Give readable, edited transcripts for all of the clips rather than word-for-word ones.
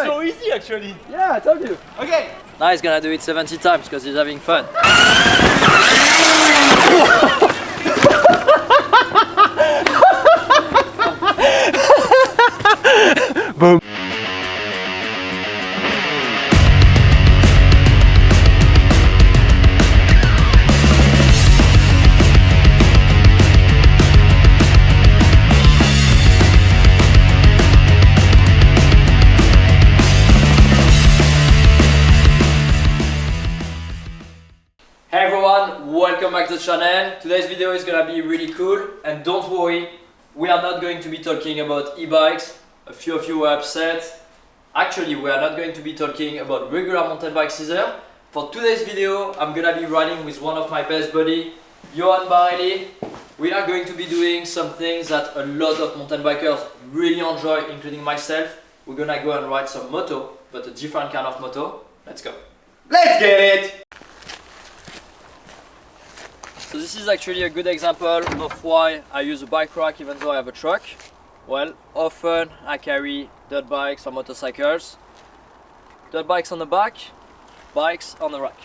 so easy actually. Yeah, I told you. Okay. Now he's gonna do it 70 times because he's having fun. Boom. Hey everyone, welcome back to the channel. Today's video is gonna be really cool, and don't worry, we are not going to be talking about e-bikes. A few of you were upset. Actually, we are not going to be talking about regular mountain bikes either. For today's video, I'm gonna be riding with one of my best buddies, Yoann Barelli. We are going to be doing some things that a lot of mountain bikers really enjoy, including myself. We're gonna go and ride some moto, but a different kind of moto. Let's go. Let's get it. So this is actually a good example of why I use a bike rack even though I have a truck. Well, often I carry dirt bikes or motorcycles. Dirt bikes on the back, bikes on the rack.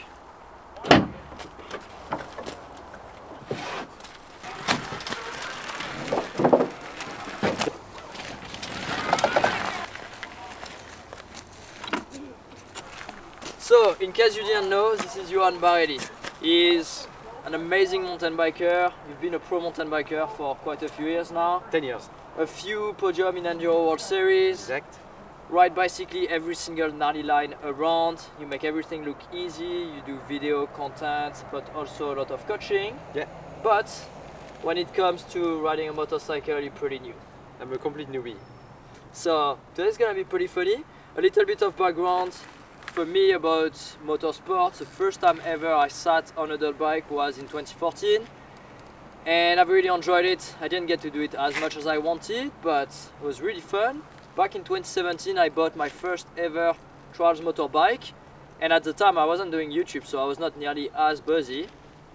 So, in case you didn't know, this is Yoann Barelli. He's an amazing mountain biker. You've been a pro mountain biker for quite a few years now. 10 years. A few podium in Enduro World Series. Exact. Ride basically every single gnarly line around. You make everything look easy. You do video content, but also a lot of coaching. Yeah. But when it comes to riding a motorcycle, you're pretty new. I'm a complete newbie. So today's gonna be pretty funny. A little bit of background for me about motorsports. The first time ever I sat on a dirt bike was in 2014, and I've really enjoyed it. I didn't get to do it as much as I wanted, but it was really fun. Back in 2017 I bought my first ever trials motorbike, and at the time I wasn't doing YouTube, so I was not nearly as busy,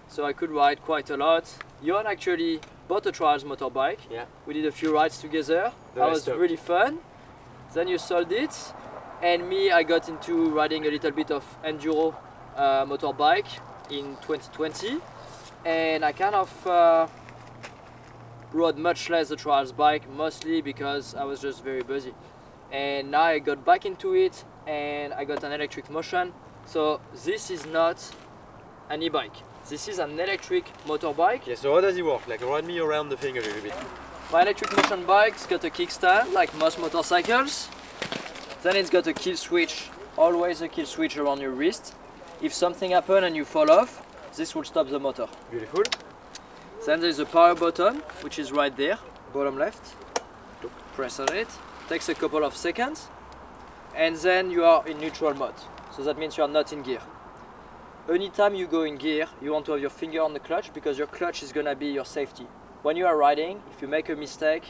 so I could ride quite a lot. Yoann actually bought a trials motorbike. Yeah. We did a few rides together. That was really fun. Then you sold it. And me, I got into riding a little bit of enduro motorbike in 2020, and I kind of rode much less the trials bike, mostly because I was just very busy. And now I got back into it, and I got an electric motion. So this is not an e-bike. This is an electric motorbike. Yeah, so how does it work? Like, run me around the thing a little bit. My electric motion bike's got a kickstand, like most motorcycles. Then it's got a kill switch, always a kill switch around your wrist. If something happens and you fall off, this will stop the motor. Beautiful. Then there's a power button, which is right there, bottom left. Press on it, takes a couple of seconds, and then you are in neutral mode. So that means you are not in gear. Anytime you go in gear, you want to have your finger on the clutch, because your clutch is gonna be your safety. When you are riding, if you make a mistake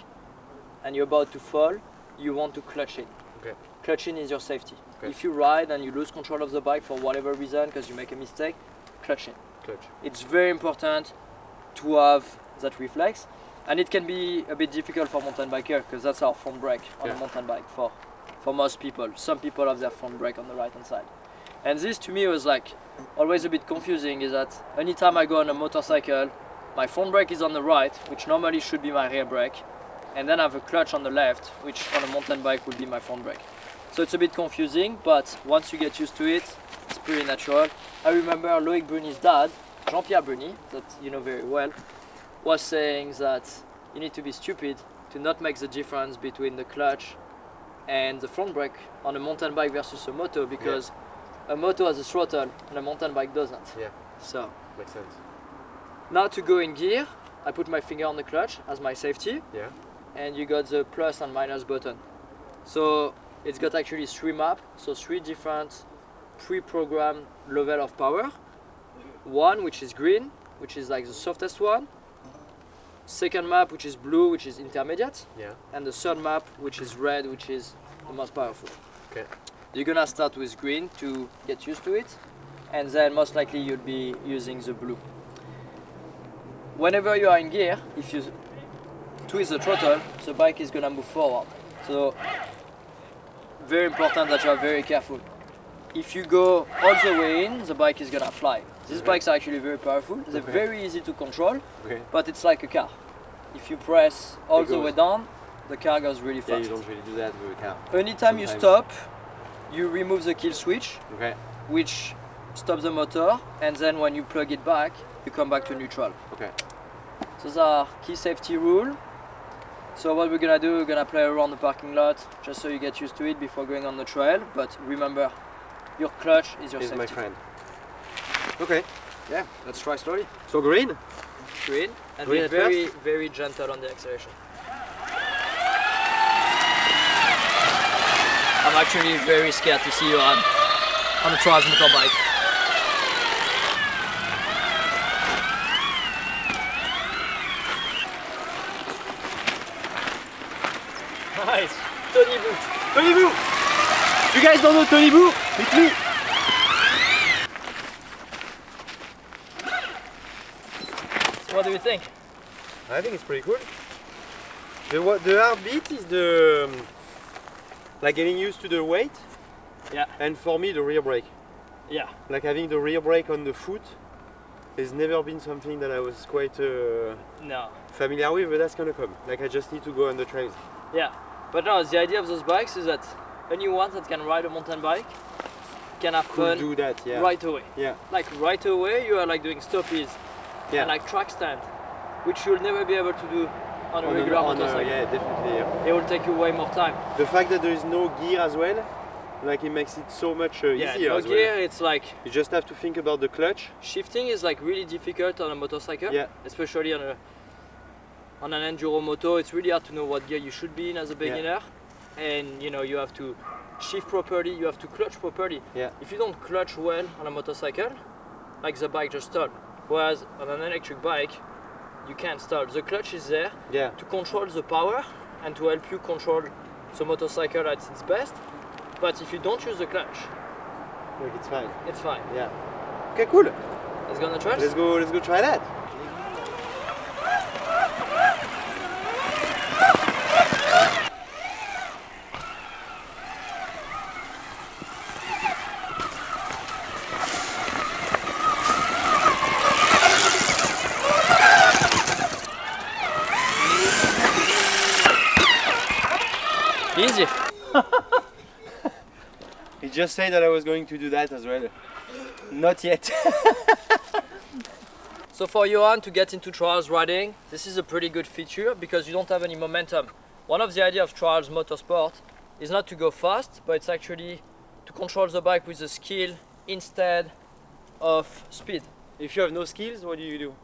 and you're about to fall, you want to clutch in. Okay. Clutching is your safety. Okay. If you ride and you lose control of the bike for whatever reason because you make a mistake, clutch in. Clutch. It's very important to have that reflex, and it can be a bit difficult for mountain biker because that's our front brake on a mountain bike for most people. Some people have their front brake on the right hand side. And this to me was like always a bit confusing, is that anytime I go on a motorcycle, my front brake is on the right, which normally should be my rear brake, and then I have a clutch on the left, which on a mountain bike would be my front brake. So it's a bit confusing, but once you get used to it, it's pretty natural. I remember Loïc Bruni's dad, Jean-Pierre Bruni, that you know very well, was saying that you need to be stupid to not make the difference between the clutch and the front brake on a mountain bike versus a moto, because a moto has a throttle and a mountain bike doesn't. Yeah. So Makes sense. now to go in gear, I put my finger on the clutch as my safety. Yeah. And you got the plus and minus button. So it's got actually 3 maps, so 3 different pre-programmed level of power. One which is green, which is like the softest one. Second map which is blue, which is intermediate. Yeah. And the third map which is red, which is the most powerful. Okay. You're gonna start with green to get used to it, and then most likely you'll be using the blue. Whenever you are in gear, if you twist the throttle, the bike is gonna move forward. So very important that you are very careful. If you go all the way in, the bike is gonna fly. These bikes are actually very powerful. They're very easy to control, but it's like a car. If you press all the way down, the car goes really fast. Yeah, you don't really do that with a car. Anytime you stop, you remove the kill switch, which stops the motor, and then when you plug it back, you come back to neutral. So those are key safety rules. So what we're gonna do, we're gonna play around the parking lot just so you get used to it before going on the trail. But remember, your clutch is your safety. My friend. Okay. Yeah, let's try slowly. So green? Green, and Green be very, very gentle on the acceleration. I'm actually very scared to see you on a trials motorbike. Nice! Tony Boo! Tony Boo! You guys don't know Tony Boo? It's me! So what do you think? I think it's pretty cool. The hard bit is the like getting used to the weight. Yeah. And for me the rear brake. Yeah. Like having the rear brake on the foot has never been something that I was quite familiar with, but that's gonna come. Like I just need to go on the trails. Yeah. But no, the idea of those bikes is that anyone that can ride a mountain bike can have fun do that, right away. Yeah. Like right away you are like doing stoppies and like track stand, which you'll never be able to do on a regular motorcycle. Yeah, definitely. Yeah. It will take you way more time. The fact that there is no gear as well, like it makes it so much easier no as well. gear, it's like you just have to think about the clutch. Shifting is like really difficult on a motorcycle, especially on an enduro moto. It's really hard to know what gear you should be in as a beginner, and you have to shift properly, you have to clutch properly. If you don't clutch well on a motorcycle, like the bike just stalled. Whereas on an electric bike, you can't stall. The clutch is there to control the power and to help you control the motorcycle at its best. But if you don't use the clutch, it's fine. It's fine. Yeah. Okay, cool. Let's go on the trails. Let's go try that. Easy. He just said that I was going to do that as well. Not yet. So for Yoann to get into trials riding, this is a pretty good feature because you don't have any momentum. One of the ideas of trials motorsport is not to go fast, but it's actually to control the bike with a skill instead of speed. If you have no skills, what do you do?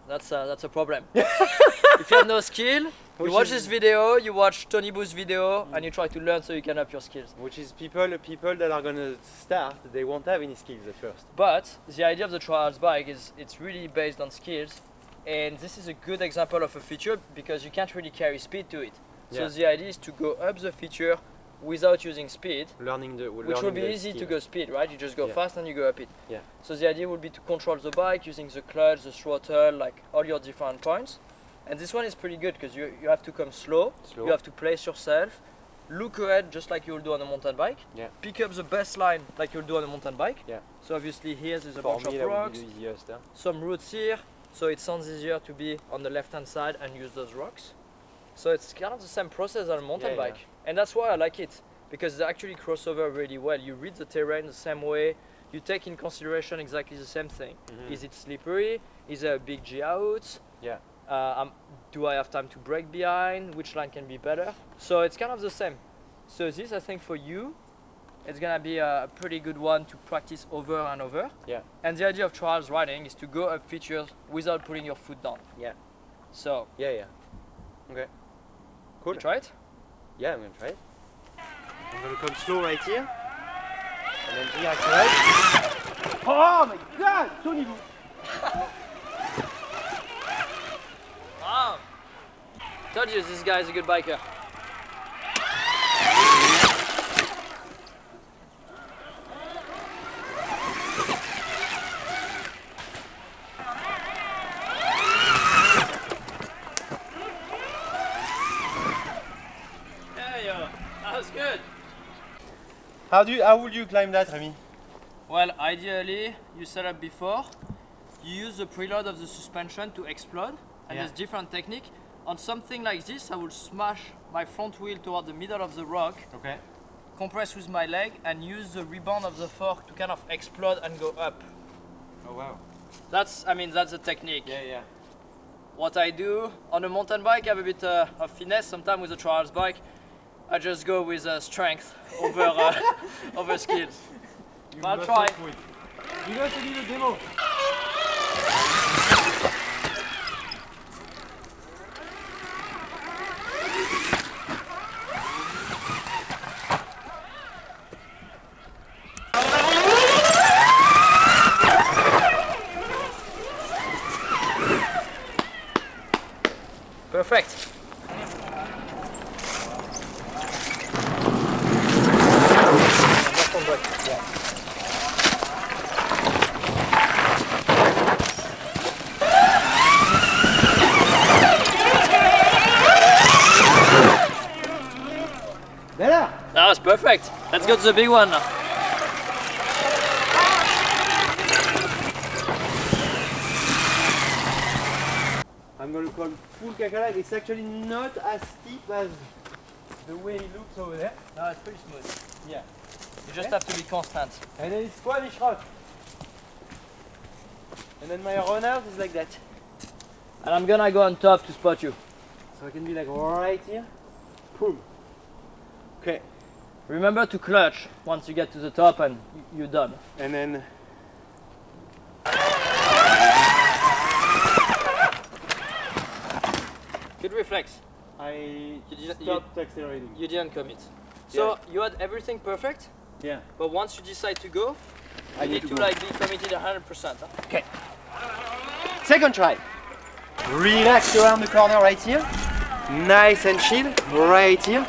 That's a problem. If you have no skill, you watch this video, you watch Tony Boo's video, and you try to learn so you can up your skills. Which is people that are gonna start, they won't have any skills at first. But the idea of the trials bike is it's really based on skills, and this is a good example of a feature because you can't really carry speed to it. So the idea is to go up the feature without using speed, which will be easy to go speed, right? You just go fast and you go up it. So the idea would be to control the bike using the clutch, the throttle, like all your different points. And this one is pretty good because you have to come slow, you have to place yourself, look ahead just like you'll do on a mountain bike, pick up the best line like you'll do on a mountain bike. So obviously here there's a bunch of rocks, some roots here, so it sounds easier to be on the left hand side and use those rocks. So it's kind of the same process on a mountain bike. And that's why I like it, because they actually cross over really well. You read the terrain the same way, you take in consideration exactly the same thing. Is it slippery? Is there a big G out? Do I have time to brake behind? Which line can be better? So it's kind of the same. So this, I think for you, it's gonna be a pretty good one to practice over and over. And the idea of trials riding is to go up features without putting your foot down. So Okay. Cool. You try it? Yeah, I'm gonna try it. I'm gonna come slow right here. And then here accelerate. Oh my god! Tony Boo! Wow! Told you this guy is a good biker. That was good. How would you climb that, Remy? Well, ideally, you set up before. You use the preload of the suspension to explode, and there's different technique. On something like this, I will smash my front wheel toward the middle of the rock. Okay. Compress with my leg and use the rebound of the fork to kind of explode and go up. Oh wow. That's the technique. Yeah. What I do on a mountain bike, I have a bit of finesse. Sometimes with a trials bike, I just go with strength over over skills. I'll try. You guys to do the demo. Perfect. Better. That was perfect. Let's go to the big one now. I'm going to call full cacalag. It's actually not as steep as the way it looks over there. No, it's pretty smooth. Yeah. You just have to be constant. And then it's Spanish rock. And then my run out is like that. And I'm gonna go on top to spot you. So I can be like right here. Boom. Okay. Remember to clutch once you get to the top and you're done. And then Good reflex. I didn't- stopped accelerating. You didn't commit. So you had everything perfect, Yeah. but once you decide to go, I you need to go. like be committed 100%. Huh? Okay. Second try. Relax around the corner right here. Nice and chill. Right here.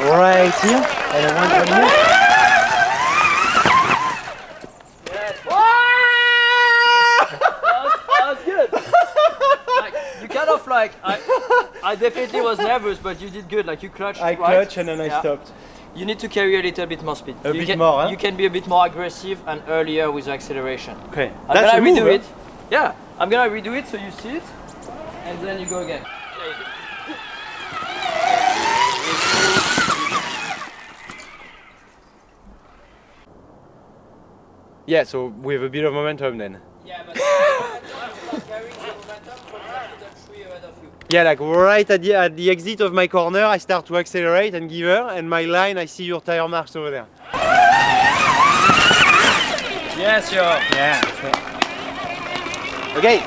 Right here. And then one from here. That was good. Like, you kind of like I definitely was nervous, but you did good. Like you clutched. I right? clutch and then I stopped. You need to carry a little bit more speed. A bit more, huh? You can be a bit more aggressive and earlier with the acceleration. Okay. I'm That's gonna a move, redo huh? it. Yeah, I'm gonna redo it so you see it, and then you go again. There you go. Yeah, so with a bit of momentum then. Yeah, but carrying the momentum from the tree ahead of you. Yeah, like right at the exit of my corner, I start to accelerate and give her, and my line, I see your tire marks over there. Yes, sure. Yeah. Okay.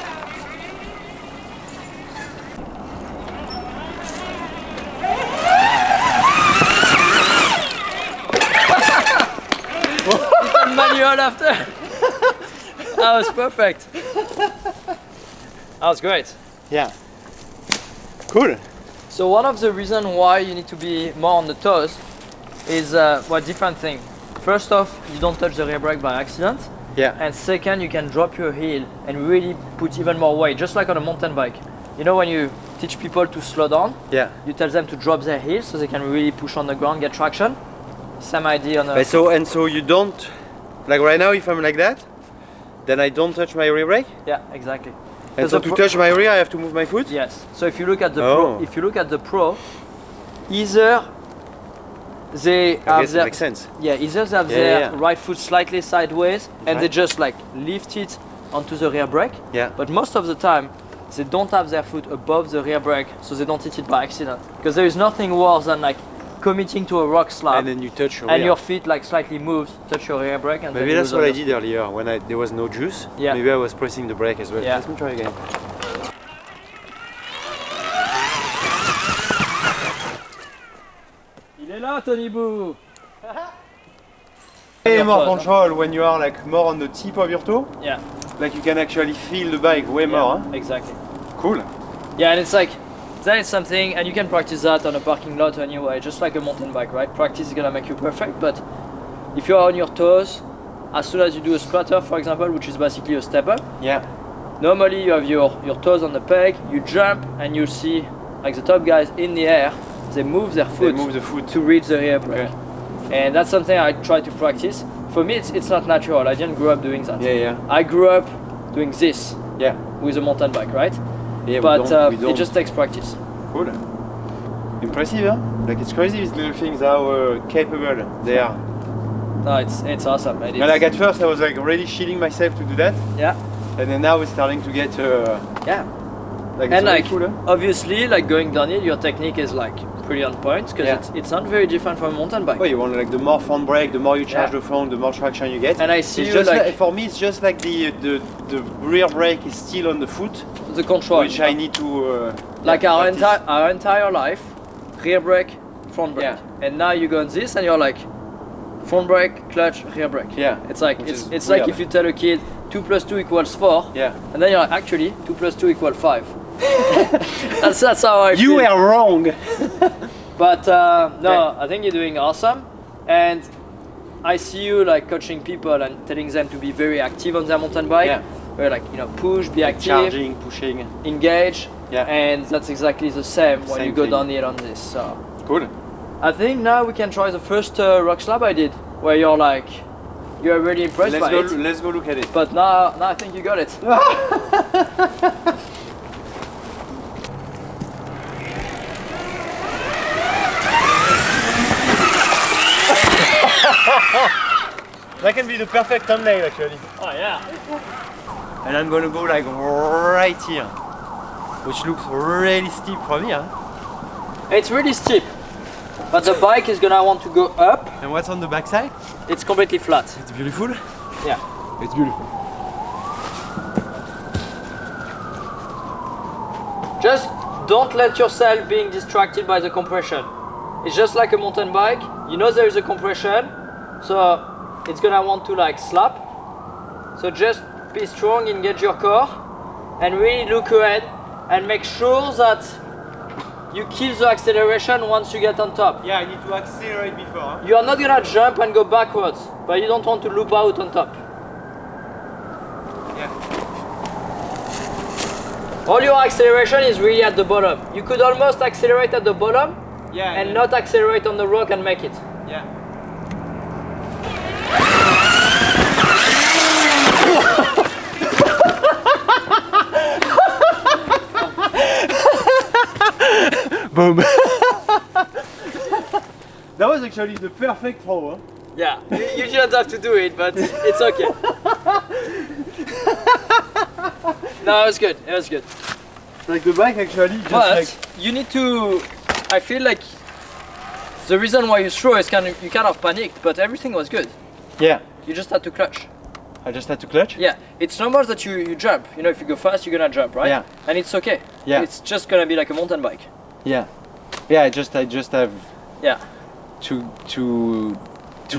Manual after. That was perfect. That was great. Yeah. Cool. So one of the reasons why you need to be more on the toes is different thing. First off, you don't touch the rear brake by accident. Yeah. And second, you can drop your heel and really put even more weight, just like on a mountain bike. You know when you teach people to slow down, Yeah. you tell them to drop their heels so they can really push on the ground, get traction. Same idea on a... So you don't, like right now if I'm like that, then I don't touch my rear brake? Yeah, exactly. And so to touch my rear I have to move my foot? Yes. So if you look at the Oh. pro, either they I have guess their, it makes sense. yeah, either they have Yeah, their yeah. right foot slightly sideways and they Right. just like lift it onto the rear brake. Yeah. But most of the time, they don't have their foot above the rear brake, so they don't hit it by accident. Because there is nothing worse than like committing to a rock slab And then you touch your and rear. your feet like slightly moves, touch your rear brake, and then Maybe you that's lose what I all the did earlier when there was no juice. Yeah. Maybe I was pressing the brake as well. Yeah. Let me try again. Il est là, Tony Boo. Way more control when you are like more on the tip of your toe. Yeah. Like you can actually feel the bike way more. Huh? Exactly. Cool. Yeah, and it's like that is something, and you can practice that on a parking lot anyway, just like a mountain bike, right? Practice is gonna make you perfect, but if you're on your toes, as soon as you do a splatter, for example, which is basically a step up, Yeah. normally you have your toes on the peg, you jump, and you see like the top guys in the air, they move their They foot move the foot. to reach the rear brake. Okay. and that's something I try to practice. For me, it's not natural. I didn't grow up doing that. Yeah. I grew up doing this. Yeah. With a mountain bike, right? Yeah. But we don't. it just takes practice. Cool. Impressive, huh? Like it's crazy these little things how capable they are. No, it's awesome. And like at first I was like really shitting myself to do that. Yeah. And then now it's starting to get yeah. like And really like cool, huh? obviously like going downhill, your technique is like pretty on point because it's not very different from a mountain bike. Oh, you want like the more front brake, the more you charge the front, the more traction you get. And I see it's you just like for me it's just like the rear brake is still on the foot, the control, which I need to like practice. our entire life, rear brake, front brake, and now you go on this and you're like front brake, clutch, rear brake. Yeah, it's like which it's is like weird. if you tell a kid 2 + 2 = 4, Yeah, and then you're like actually 2 + 2 = 5. that's how I you feel. were wrong. But no, I think you're doing awesome, and I see you like coaching people and telling them to be very active on their mountain bike. Yeah. Where like push, be active, Charging, pushing. engage. Yeah. And that's exactly the same when Same you go thing. downhill on this. So Cool. I think now we can try the first rock slab I did, where you're like you're really impressed by it. Let's go look at it. But now I think you got it. That can be the perfect thumbnail actually. Oh yeah. And I'm gonna go like right here, which looks really steep from here. It's really steep, but the bike is gonna want to go up. And what's on the backside? It's completely flat. It's beautiful. Yeah. It's beautiful. Just don't let yourself being distracted by the compression. It's just like a mountain bike. You know there is a compression, so it's gonna want to like slap. So just be strong, engage your core, and really look ahead and make sure that you kill the acceleration once you get on top. Yeah, I need to accelerate before. Huh? You are not gonna jump and go backwards, but you don't want to loop out on top. Yeah. All your acceleration is really at the bottom. You could almost accelerate at the bottom and not accelerate on the rock and make it. Yeah. Boom. That was actually the perfect throw. Huh? Yeah, you didn't have to do it, but it's okay. No, it was good. It was good. Like the bike actually just But like you need to. I feel like the reason why you throw is you kind of panicked, but everything was good. yeah. You just had to clutch. I just had to clutch. Yeah, it's normal that you jump. You know, if you go fast, you're gonna jump, right? Yeah. And it's okay. Yeah. It's just gonna be like a mountain bike. Yeah. Yeah. I just have Yeah. to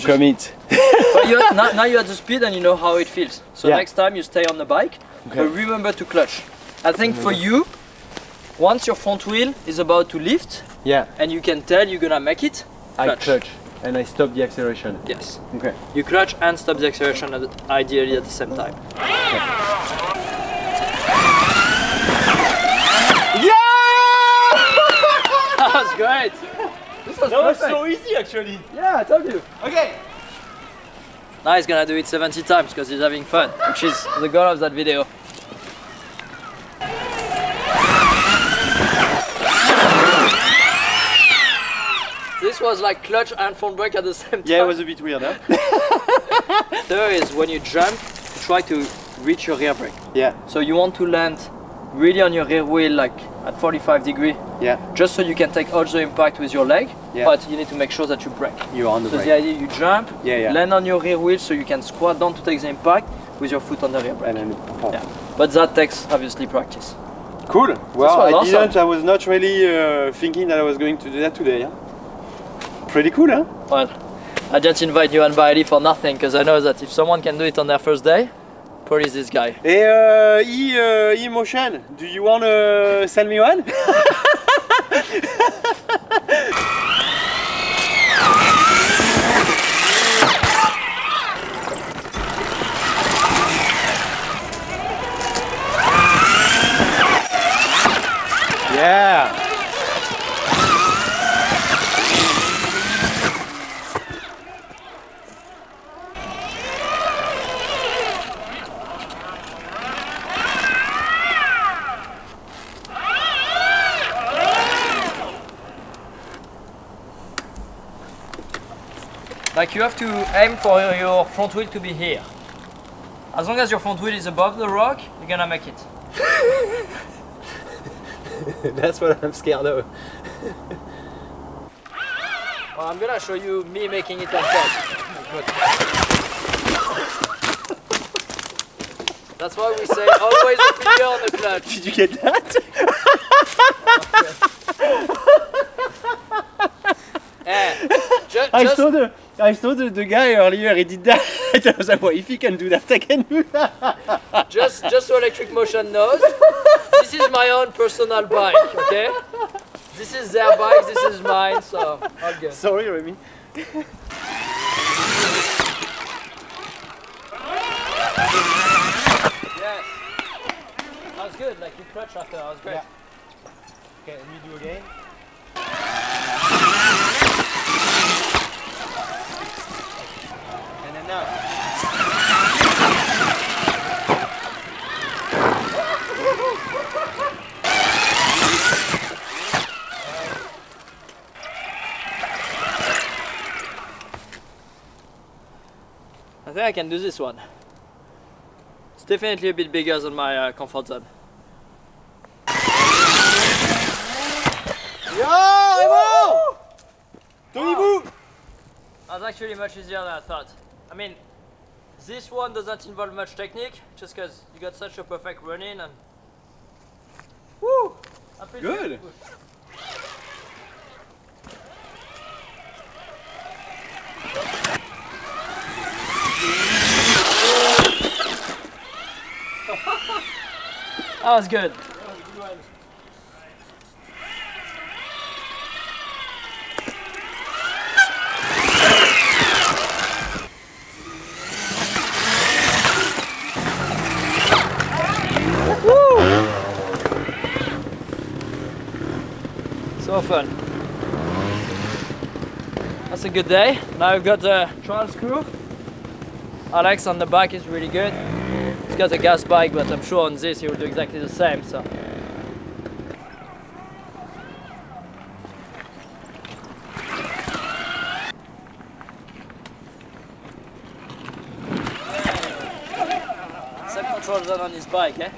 commit. But now you have the speed and you know how it feels. So Yeah. next time you stay on the bike, Okay. but remember to clutch. I think for you, once your front wheel is about to lift Yeah. and you can tell you're gonna make it, I clutch and I stop the acceleration. Yes. Okay. You clutch and stop the acceleration ideally at the same time. Yeah! That was great! This was That was perfect. so easy actually. Yeah, I told you. Okay. Now he's gonna do it 70 times because he's having fun, which is the goal of that video. This was like clutch and front brake at the same time. Yeah, it was a bit weird, huh? Third is when you jump, try to reach your rear brake. Yeah. So you want to land really on your rear wheel, like at 45 degrees, Yeah. just so you can take all the impact with your leg, Yeah. but you need to make sure that you brake. You're on the So brake. the idea, you jump, Yeah. land on your rear wheel so you can squat down to take the impact with your foot on the rear brake. And then, oh. Yeah. But that takes obviously practice. Cool. Well, was I awesome. didn't. I was not really thinking that I was going to do that today. Huh? Pretty cool, huh? Well, I didn't invite Yoann Barelli for nothing because I know that if someone can do it on their first day, probably this guy. Hey, E-Motion, do you want to sell me one? Yeah. Like you have to aim for your front wheel to be here. As long as your front wheel is above the rock, you're gonna make it. That's what I'm scared of. Well, I'm gonna show you me making it on top. That's why we say always a finger on the clutch. Did you get that? I saw the guy earlier, he did that. I was like, well, if he can do that, I can do that. Just so Electric Motion knows, this is my own personal bike, okay? This is their bike, this is mine, so all good. Sorry, Remy. Yes. That was good, like you clutch after, that was great. Yeah. Okay, and you do again. And then now. I think I can do this one. It's definitely a bit bigger than my comfort zone. Yo, Tony-boo! That was actually much easier than I thought. I mean, this one doesn't involve much technique, just because you got such a perfect run-in and... Woo! I feel Good. That was good. So fun. That's a good day. Now we've got the trial screw. Alex on the back is really good. He's got a gas bike, but I'm sure on this he will do exactly the same. So. Same control zone on his bike, eh?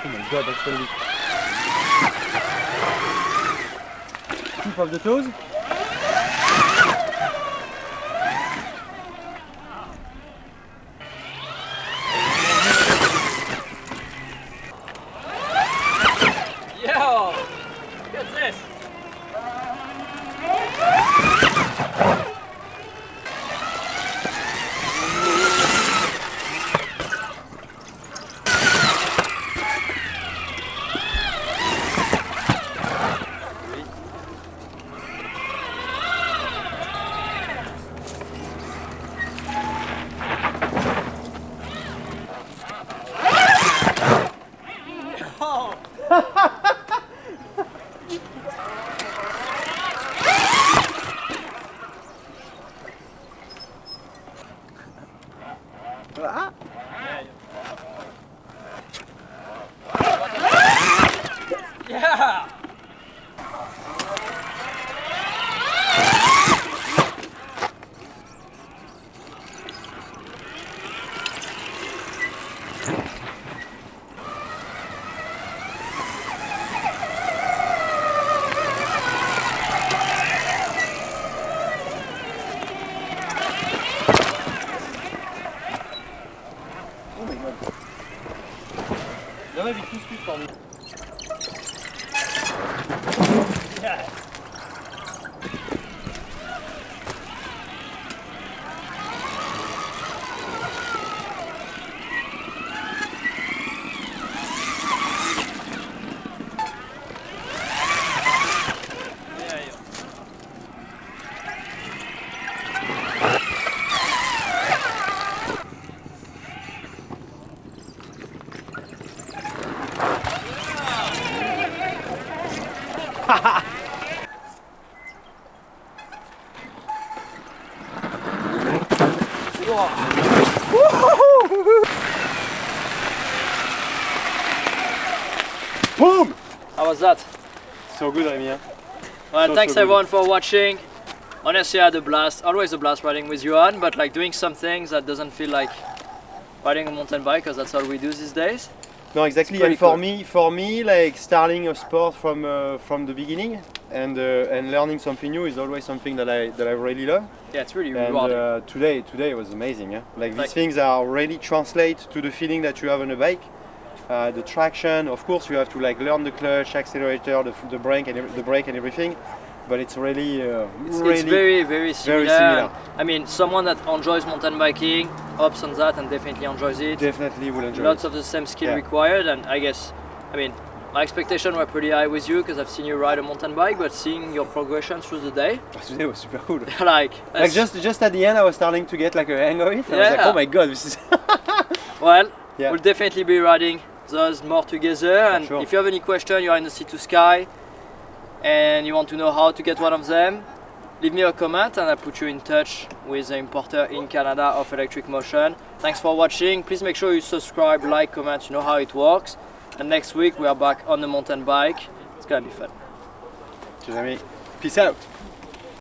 Oh my god, that's gonna be... Tip of the toes. Yo! Look at this! Ah. Yeah! Oh my god. That might be too speed for me. Yeah. Boom! How was that? So good, Remy. Huh? Well, So thanks good. everyone for watching. Honestly, I had a blast, always a blast riding with Yoann, but like doing some things that doesn't feel like riding a mountain bike, because that's all we do these days. No, exactly. And for me, like starting a sport from the beginning and learning something new is always something that I really love. Yeah, it's really rewarding. And today was amazing. Yeah, like these things are really translate to the feeling that you have on a bike. The traction, of course, you have to like learn the clutch, accelerator, the brake and everything. But it's really, it's very similar. I mean, someone that enjoys mountain biking hops on that and definitely enjoys it. Definitely will enjoy Lots it. of the same skill required, and I guess, I mean, my expectations were pretty high with you because I've seen you ride a mountain bike, but seeing your progression through the day, today was super cool. like just at the end, I was starting to get like a hang of it. I was like, oh my god, this is. Well, we'll definitely be riding those more together, and if you have any question, you are in the C2 Sky and you want to know how to get one of them, leave me a comment and I'll put you in touch with the importer in Canada of electric motion. Thanks for watching. Please make sure you subscribe, like, comment, you know how it works. And next week we are back on the mountain bike. It's gonna be fun. Cheers, Peace out.